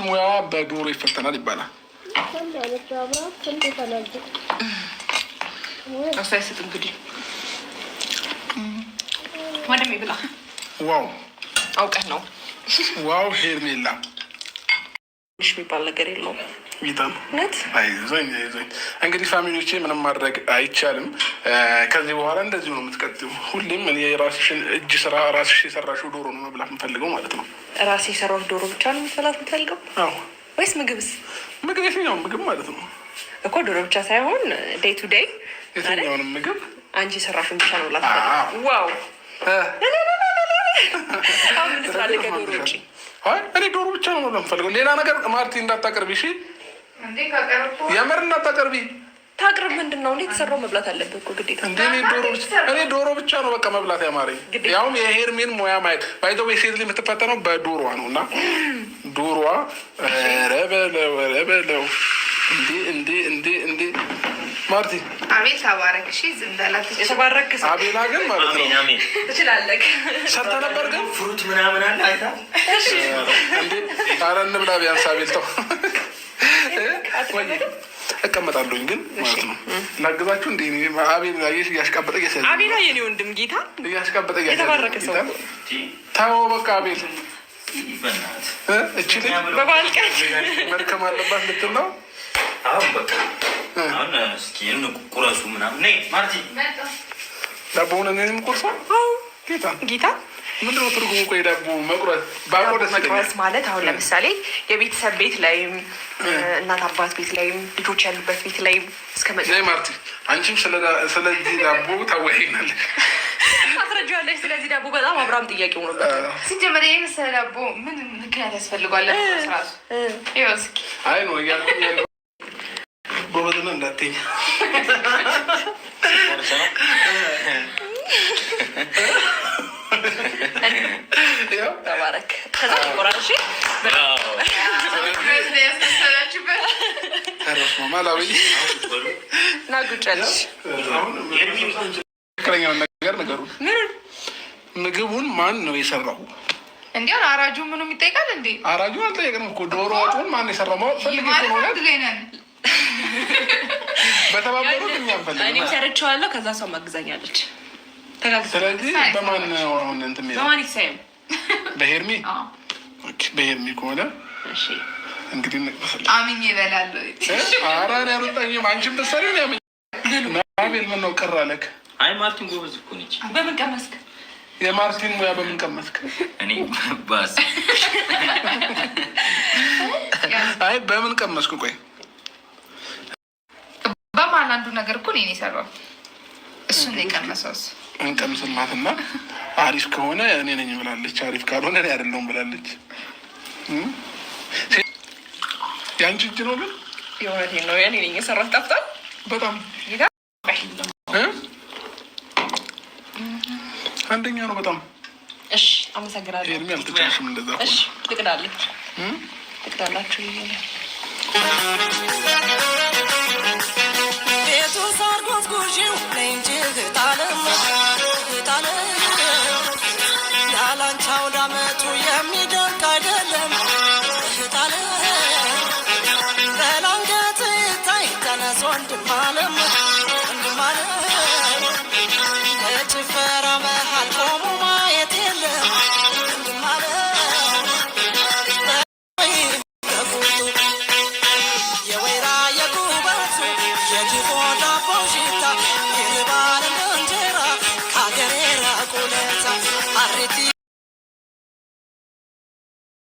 ሙያ በዶሮ ይፈተናል ይባላል። አስተያየት እንግዲህ ወንድሜ ብላ። ዋው አውቀህ ነው። ዋው ሄርሜላ ትንሽ የሚባል ነገር የለውም። አይዞኝ እንግዲህ ፋሚሊዎቼ ምንም ማድረግ አይቻልም። ከዚህ በኋላ እንደዚሁ ነው የምትቀጥሉ። ሁሌም የራስሽን እጅ ስራ ራስሽ የሰራሽው ዶሮ ነው መብላት የምፈልገው ማለት ነው። ራሴ የሰራሁት ዶሮ ብቻ ነው መብላት የምፈልገው? አዎ። ወይስ ምግብስ? ምግብ የትኛውን ምግብ ማለት ነው እኮ ዶሮ ብቻ ሳይሆን ዴይ ቱ ዴይ የትኛውንም ምግብ አንቺ የሰራሽውን ብቻ ነው መብላት። ዋው አሁን ምን ስላለቀ ዶሮ ውጪ እኔ ዶሮ ብቻ ነው መብላት የምፈልገው። ሌላ ነገር ማርቲ እንዳታቀርቢ እሺ። የምር እንዳታቀርቢ። ታቅርብ ምንድን ነው? እንዴት ተሰራው መብላት አለብህ እኮ ግዴታ። እኔ ዶሮ ብቻ ነው በቃ መብላት ያማረኝ። ያውም የሄርሜን ሙያ ማየት ባይዘው ሴት ልጅ የምትፈተነው በዶሮዋ ነው እና ዶሮዋ ረበለው እንዴ ማርቲ አቤል ተባረክ። እሺ ዝም በላት። የተባረክ አቤላ ግን ማለት ነው ትችላለህ። ሰርተ ነበር ግን ፍሩት ምናምን አለ አይታ እንዴ ኧረ እንብላ ቢያንስ አቤል ተው እቀመጣለሁኝ ግን ማለት ነው ላግዛችሁ። እንዴ አቤል ያየሽ እያሽቃበጠ አቤላ የኔ ወንድም ጌታ እያሽቃበጠ የተባረከ ሰው ተው በቃ አቤል እቺ ልጅ በበዓል ቀን መድከም አለባት ልትል ነው። አሁን በቃ አሁን እስኪ ቁረሱ ምናምን ነይ ማርቲ ዳቦውን እኔንም ቁርሷ ጌታ ምንድን ነው ትርጉሙ? ቆይ ዳቦ መቁረስ መቁረስ ማለት አሁን ለምሳሌ የቤተሰብ ቤት ላይም እናት አባት ቤት ላይም ልጆች ያሉበት ቤት ላይም እስከ ማርቲ አንቺም ስለዚህ ዳቦ ታወያይናለሽ አስረጃለች። ስለዚህ ዳቦ በጣም አብራም ጥያቄ ሆኖበት ሲጀመር ይህ መሰለ ዳቦ ምን ምክንያት ያስፈልጓል? ስራሱ ይወስኪ አይ ነው እያልኩኝ ጎበዝና እንዳትኝ ተባረክ። ከዛ ቆራሽ ያስተሰላችበት ማላዊ ናጉጨልሽ ትክክለኛውን ነገር ነገሩ ምግቡን ማን ነው የሰራው? እንዲሁን አራጁ ምኑም ይጠይቃል እንዴ? አራጁ አልጠየቅንም እኮ ዶሮ ወጡን ማን የሰራው ማወቅ ፈልጌ ነን በተባበሩት እኛም ፈልግ እኔ ሰርቼዋለሁ። ከዛ ሰው ማግዛኛለች። ስለዚህ በማን አሁን እንትን በማን ይሳይም በሄርሚ በሄርሚ ከሆነ እንግዲህ አምኜ እበላለሁ። ኧረ እኔ አልወጣኝም። አንቺም ብትሰሪ ነው ያመኝ። አቤል ምነው ቅር አለክ? አይ ማርቲን ጎበዝ እኮ ነች። በምን ቀመስክ? የማርቲን ሙያ በምን ቀመስክ? እኔ ባስ አይ በምን ቀመስኩ? ቆይ በማን አንዱ ነገር እኮ እኔ የሰራው እሱን ነው የቀመሰው። እንቀምስላትና አሪፍ ከሆነ እኔ ነኝ ብላለች፣ አሪፍ ካልሆነ እኔ አይደለሁም ብላለች። ያንቺ እጅ ነው ግን የእውነቴን ነው። እኔ ነኝ የሰራሁት። ጠፍቷል በጣም አንደኛ ነው በጣም። እሺ አመሰግናለሁ። ኤርሚ አልተቻልሽም እንደዛ። እሺ ልቅዳለች ልቅዳላችሁ